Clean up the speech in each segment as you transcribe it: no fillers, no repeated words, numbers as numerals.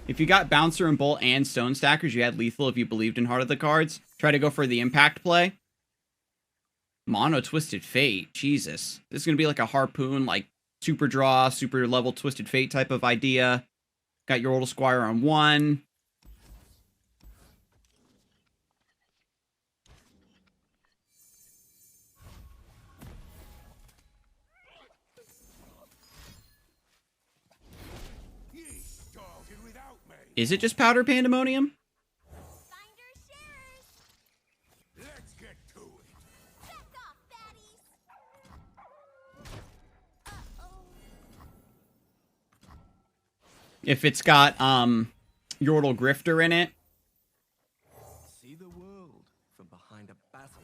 If you got Bouncer and Bolt and Stone Stackers, you had Lethal if you believed in Heart of the Cards. Try to go for the impact play. Mono Twisted Fate. Jesus. This is going to be like a Harpoon, like super draw, super level Twisted Fate type of idea. Got your Yordle Squire on 1. Is it just Powder Pandemonium? Let's get to it. Back off, baddies. If it's got Yordle Grifter in it. See the world from behind a basilisk.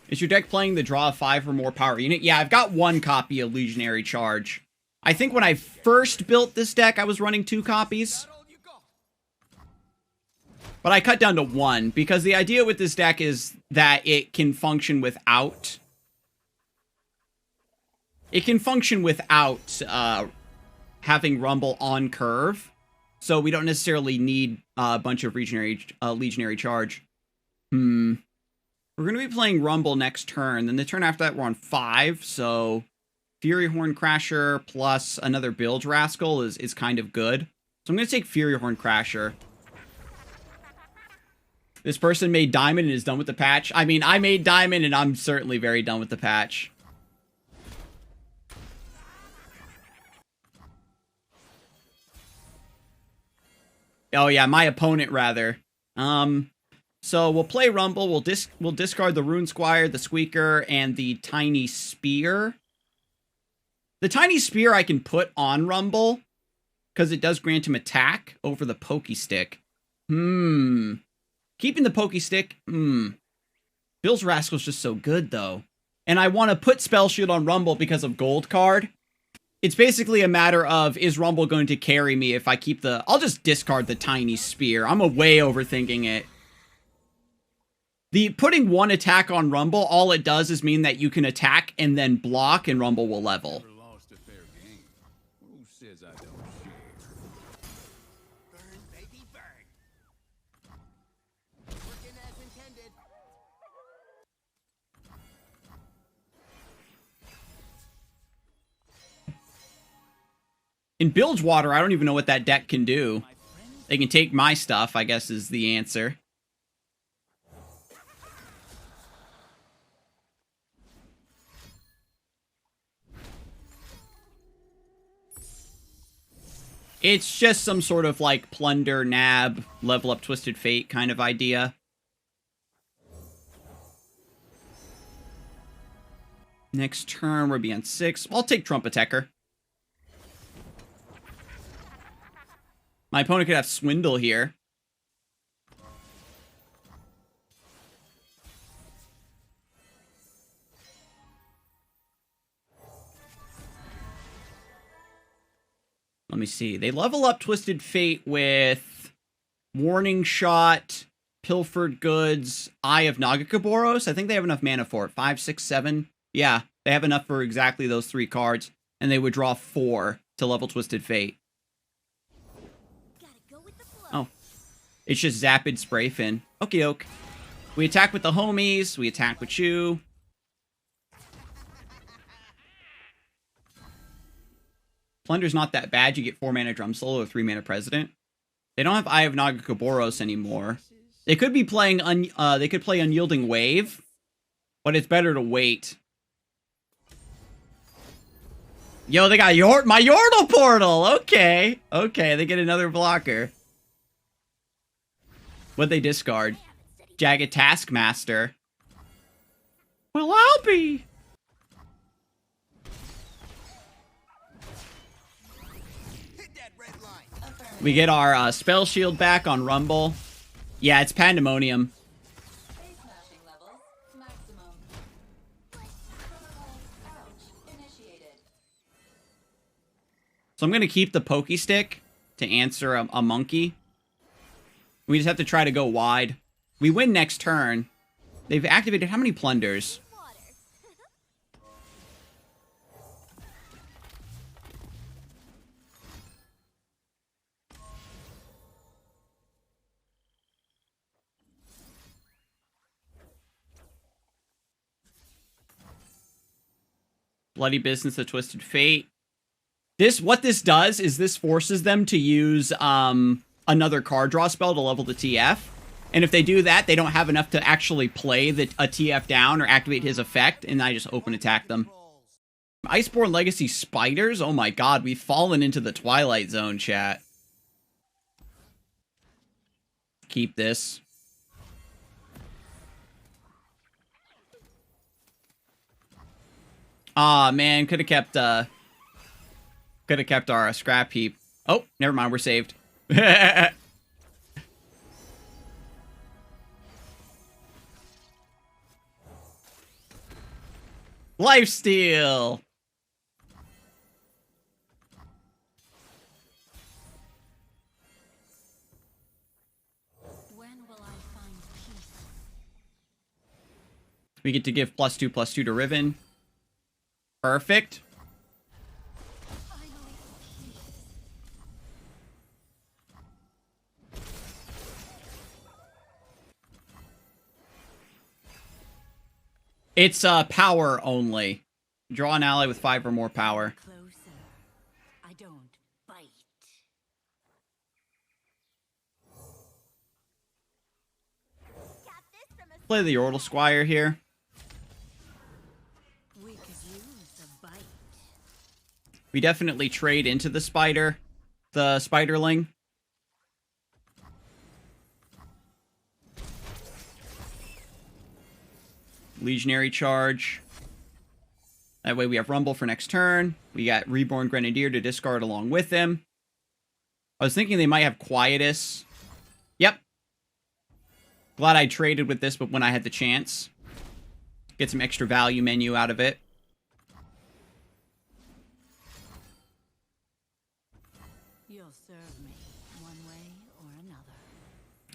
Is your deck playing the draw of 5 or more power unit? Yeah, I've got 1 copy of Legionary Charge. I think when I first built this deck, I was running 2 copies. But I cut down to 1, because the idea with this deck is that it can function without... It can function without having Rumble on curve. So we don't necessarily need a bunch of Legionary Charge. We're going to be playing Rumble next turn. Then the turn after that, we're on 5, so... Fury Horn Crasher plus another Bilge Rascal is kind of good. So I'm going to take Fury Horn Crasher. This person made Diamond and is done with the patch. I mean, I made Diamond and I'm certainly very done with the patch. Oh yeah, my opponent rather. So we'll play Rumble. We'll discard the Rune Squire, the Squeaker, and the Tiny Spear. The Tiny Spear I can put on Rumble, because it does grant him attack over the Pokey Stick. Keeping the Pokey Stick, Bill's Rascal's just so good, though. And I want to put Spell Shield on Rumble because of Gold Card. It's basically a matter of, is Rumble going to carry me if I keep the... I'll just discard the Tiny Spear. I'm way overthinking it. The putting 1 attack on Rumble, all it does is mean that you can attack and then block, and Rumble will level. Says I don't share. Burn, baby, burn. Working as intended. In Bilgewater, I don't even know what that deck can do. They can take my stuff, I guess is the answer. It's just some sort of, like, plunder, nab, level up Twisted Fate kind of idea. Next turn, we'll be on 6. I'll take Trumpetecker. My opponent could have Swindle here. Let me see. They level up Twisted Fate with Warning Shot, Pilfered Goods, Eye of Nagakaboros. I think they have enough mana for it. 5, 6, 7. Yeah, they have enough for exactly those 3 cards. And they would draw 4 to level Twisted Fate. Oh. It's just Zapid Spray Fin. Okie doke. We attack with the homies. We attack with you. Plunder's not that bad. You get 4 mana Drum Solo or 3 mana President. They don't have Eye of Nagakaboros anymore. They could be playing they could play Unyielding Wave, but it's better to wait. Yo, they got my Yordle Portal. Okay, they get another blocker. What'd they discard? Jagged Taskmaster. Well, I'll be. We get our Spell Shield back on Rumble. Yeah, it's Pandemonium. So I'm going to keep the Pokey Stick to answer a monkey. We just have to try to go wide. We win next turn. They've activated how many Plunders? Bloody Business, the Twisted Fate. What this does is this forces them to use another card draw spell to level the TF. And if they do that, they don't have enough to actually play a TF down or activate his effect, and I just open attack them. Iceborne Legacy Spiders? Oh my god, we've fallen into the Twilight Zone, chat. Keep this. Aw, man, could have kept our scrap heap. Oh, never mind, we're saved. Lifesteal! When will I find peace? We get to give +2/+2 to Riven. Perfect. Finally, peace. It's power only. Draw an ally with 5 or more power. Closer. I don't bite. Got this from a Play the Yordle Squire here. we could use a bite. We definitely trade into the spiderling. Legionary charge. That way we have Rumble for next turn. We got Reborn Grenadier to discard along with him. I was thinking they might have Quietus. Yep. Glad I traded with this, but when I had the chance. Get some extra value menu out of it. You'll serve me one way or another.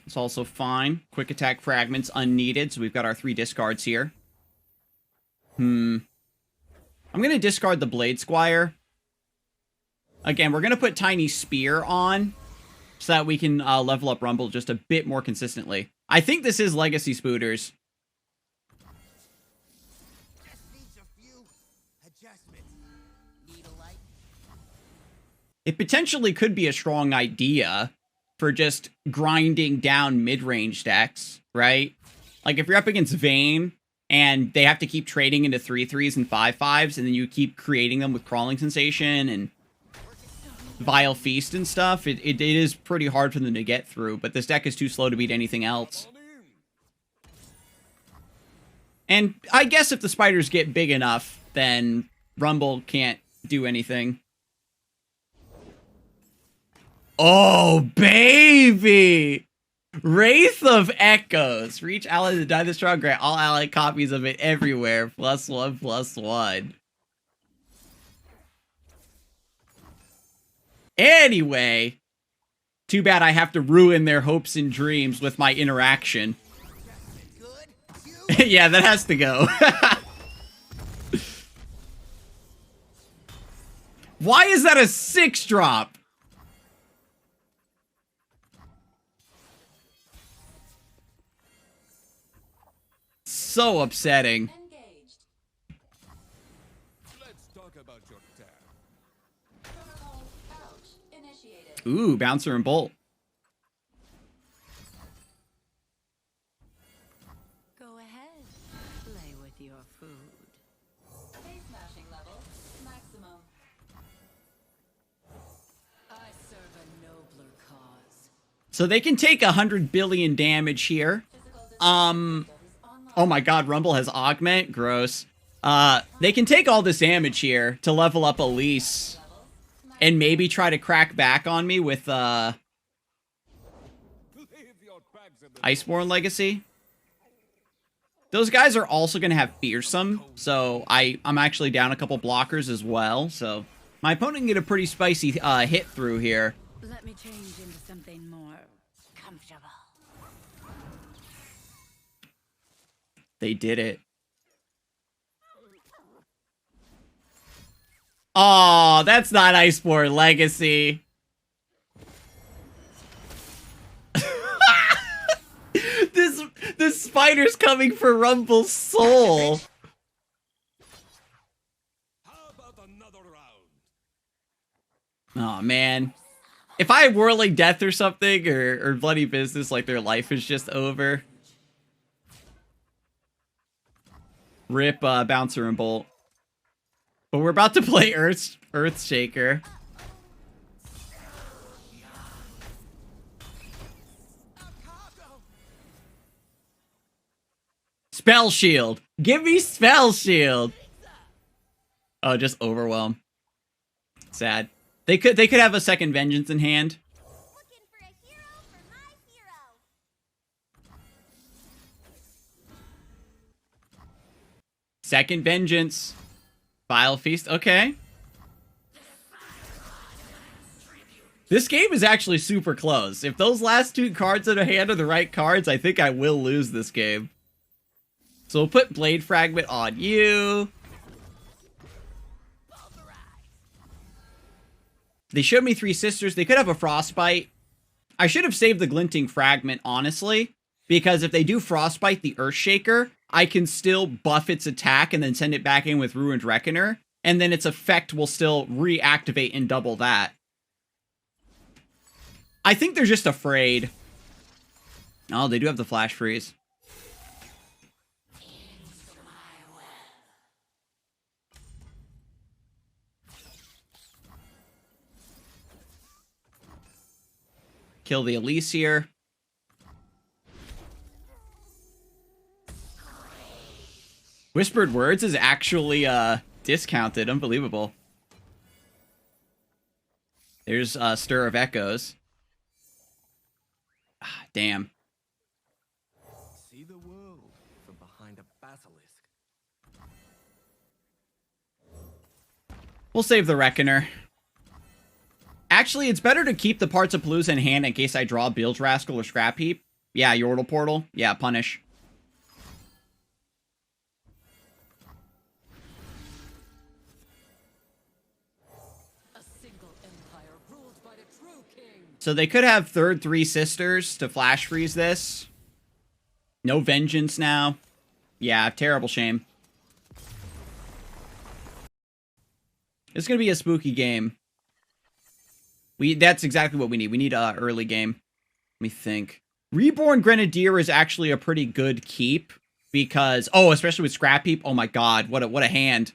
It's also fine. Quick attack fragments unneeded, so we've got our 3 discards here. I'm going to discard the Blade Squire. Again, we're going to put Tiny Spear on so that we can level up Rumble just a bit more consistently. I think this is Legacy Spooters. Just needs a few adjustments. Need a light? It potentially could be a strong idea for just grinding down mid-range decks, right? Like if you're up against Vayne and they have to keep trading into 3/3s and 5/5s, and then you keep creating them with Crawling Sensation and Vile Feast and stuff, it is pretty hard for them to get through, but this deck is too slow to beat anything else. And I guess if the spiders get big enough, then Rumble can't do anything. Oh, baby! Wraith of Echoes. For each ally that died this strong, grant all ally copies of it everywhere. +1/+1. Anyway. Too bad I have to ruin their hopes and dreams with my interaction. Good? Yeah, that has to go. Why is that a 6-drop? So upsetting. Engaged. Let's talk about your tab. Protocol ouch. Initiated. Ooh, Bouncer and Bolt. Go ahead. Play with your food. Face smashing level maximum. I serve a nobler cause. So they can take 100 billion damage here. Oh my god, Rumble has Augment? Gross. They can take all this damage here to level up Elise. And maybe try to crack back on me with, Leave your bags in the Iceborne Legacy. Those guys are also going to have Fearsome, so I'm actually down a couple blockers as well, so my opponent can get a pretty spicy hit through here. Let me change into something more comfortable. They did it. Oh, that's not Iceborne Legacy. This spider's coming for Rumble's soul. How Oh, man. If I have Whirling Death or something, or Bloody Business, like their life is just over. Rip Bouncer and Bolt. But we're about to play Earthshaker. Spell Shield. Give me Spell Shield. Oh, just Overwhelm. Sad. They could have a second Vengeance in hand. Looking for a hero for my hero. Second Vengeance. Vile Feast. Okay. This game is actually super close. If those last two cards in a hand are the right cards, I think I will lose this game. So we'll put Blade Fragment on you. They showed me three sisters. They could have a Frostbite. I should have saved the Glinting Fragment, honestly. Because if they do Frostbite the Earthshaker, I can still buff its attack and then send it back in with Ruined Reckoner. And then its effect will still reactivate and double that. I think they're just afraid. Oh, they do have the Flash Freeze. Kill the Elise here. Whispered Words is actually discounted. Unbelievable. There's Stir of Echoes. Ah, damn. See the world from behind a basilisk. We'll save the Reckoner. Actually, it's better to keep the Parts of Palooza in hand in case I draw Bilge Rascal or Scrap Heap. Yeah, Yordle Portal. Yeah, punish. A single empire ruled by the true king. So they could have third three sisters to Flash Freeze this. No Vengeance now. Yeah, terrible shame. It's going to be a spooky game. That's exactly what we need. We need a early game. Let me think. Reborn Grenadier is actually a pretty good keep because especially with Scrap Heap. Oh my god, what a hand.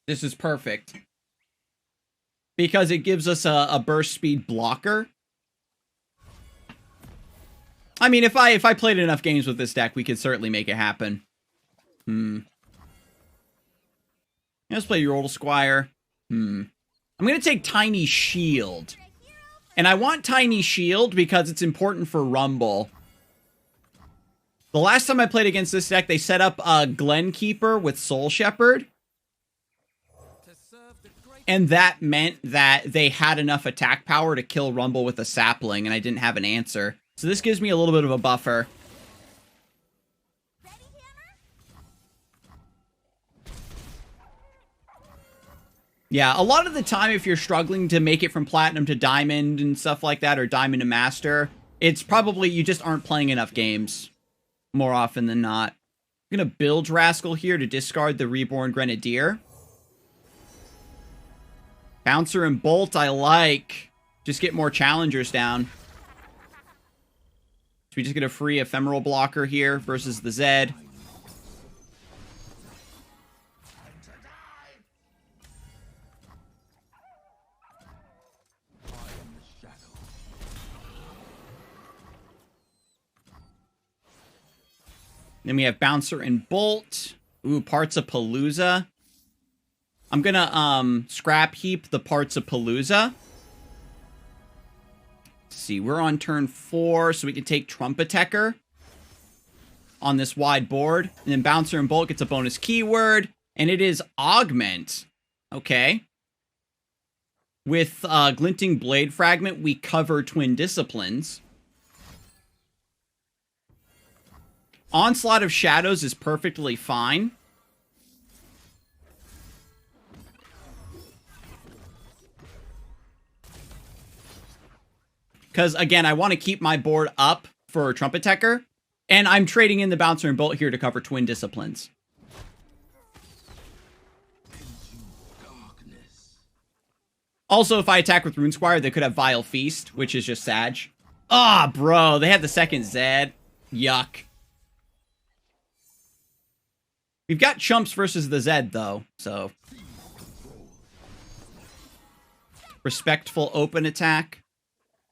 This is perfect. Because it gives us a burst speed blocker. I mean, if I played enough games with this deck, we could certainly make it happen. Let's play Yordle Squire. I'm going to take Tiny Shield. And I want Tiny Shield because it's important for Rumble. The last time I played against this deck, they set up a Glenkeeper with Soul Shepherd. And that meant that they had enough attack power to kill Rumble with a Sapling, and I didn't have an answer. So this gives me a little bit of a buffer. Yeah, a lot of the time, if you're struggling to make it from Platinum to Diamond and stuff like that, or Diamond to Master, it's probably you just aren't playing enough games more often than not. I'm going to Bilge Rascal here to discard the Reborn Grenadier. Bouncer and Bolt, I like. Just get more challengers down. So we just get a free Ephemeral blocker here versus the Zed. Then we have Bouncer and Bolt. Ooh, Parts of Palooza. I'm gonna Scrap Heap the Parts of Palooza. Let's see, we're on turn 4, so we can take Trumpetecker on this wide board. And then Bouncer and Bolt gets a bonus keyword. And it is Augment. Okay. With Glinting Blade Fragment, we cover Twin Disciplines. Onslaught of Shadows is perfectly fine. Because, again, I want to keep my board up for Trumpetecker. And I'm trading in the Bouncer and Bolt here to cover Twin Disciplines. Also, if I attack with Rune Squire, they could have Vile Feast, which is just Sag. Ah, bro, they had the second Zed. Yuck. We've got Chumps versus the Zed, though, so... Respectful open attack.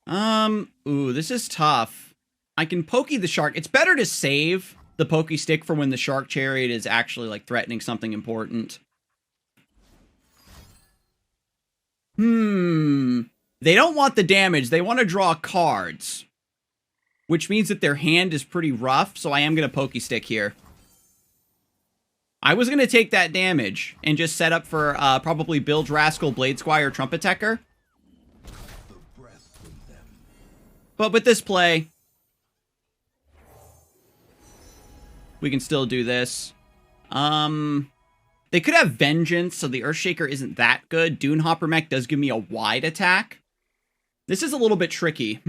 Ooh, this is tough. I can Pokey the Shark. It's better to save the Pokey Stick for when the Shark Chariot is actually, like, threatening something important. They don't want the damage. They want to draw cards. Which means that their hand is pretty rough, so I am going to Pokey Stick here. I was going to take that damage and just set up for probably Bilge Rascal, Blade Squire, Trumpet Tecker. But with this play, we can still do this. They could have Vengeance, so the Earthshaker isn't that good. Dunehopper Mech does give me a wide attack. This is a little bit tricky.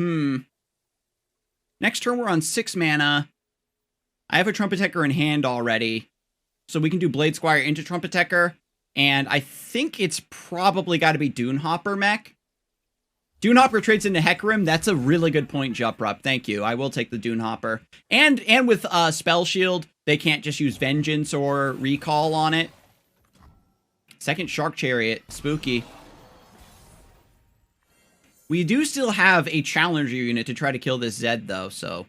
Next turn, we're on 6 mana. I have a Trumpet Tecker in hand already. So we can do Blade Squire into Trumpet Tecker. And I think it's probably got to be Dunehopper Mech. Dunehopper trades into Hecarim. That's a really good point, Juprup. Thank you. I will take the Dunehopper. And with Spell Shield, they can't just use Vengeance or Recall on it. Second Shark Chariot. Spooky. We do still have a Challenger unit to try to kill this Zed, though, so...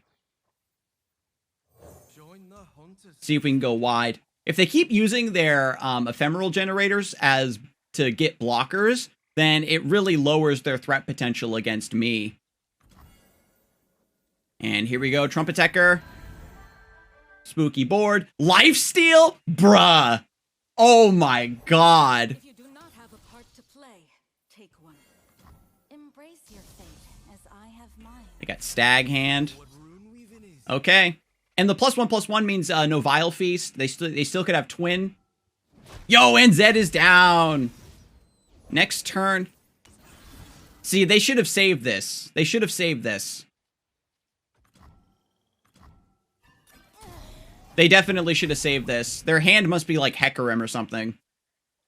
See if we can go wide. If they keep using their ephemeral generators as to get blockers, then it really lowers their threat potential against me. And here we go, Trumpet Tecker. Spooky board. Lifesteal? Bruh. Oh my god. If you do not have a part to play, take one. Embrace your fate as I have mine. They got Stag Hand. Okay. And the +1/+1 means no Vile Feast. They still could have Twin. Yo, and Zed is down. Next turn. See, they should have saved this. They should have saved this. They definitely should have saved this. Their hand must be like Hecarim or something.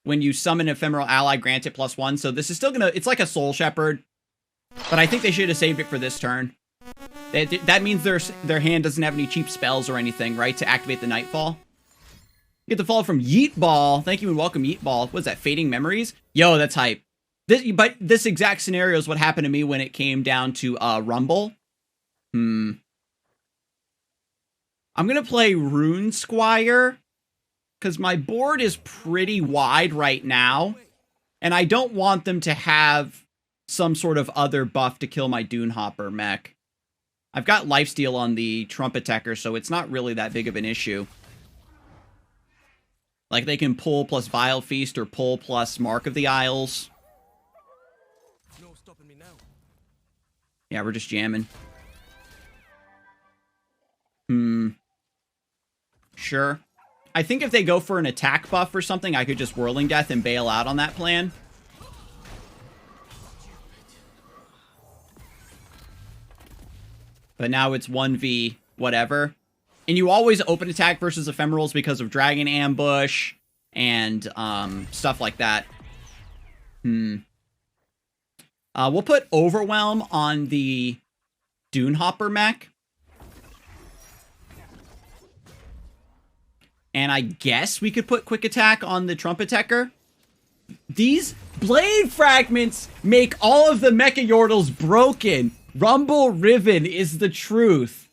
When you summon Ephemeral Ally, grant it +1. So this is still gonna... It's like a Soul Shepherd. But I think they should have saved it for this turn. That means their hand doesn't have any cheap spells or anything, right? To activate the Nightfall. Get the follow from Yeet Ball. Thank you and welcome, Yeet Ball. What is that? Fading Memories? Yo, that's hype. But this exact scenario is what happened to me when it came down to Rumble. I'm going to play Rune Squire. Because my board is pretty wide right now. And I don't want them to have some sort of other buff to kill my Dunehopper Mech. I've got Lifesteal on the Trumpet Tecker, so it's not really that big of an issue. Like, they can pull plus Vile Feast or pull plus Mark of the Isles. No stopping me now. Yeah, we're just jamming. Sure. I think if they go for an attack buff or something, I could just Whirling Death and bail out on that plan. But now it's 1v whatever. And you always open attack versus ephemerals because of Dragon Ambush and stuff like that. We'll put Overwhelm on the Dunehopper Mech. And I guess we could put Quick Attack on the Trumpet Tecker. These Blade Fragments make all of the Mecha-Yordles broken. Rumble Riven is the truth.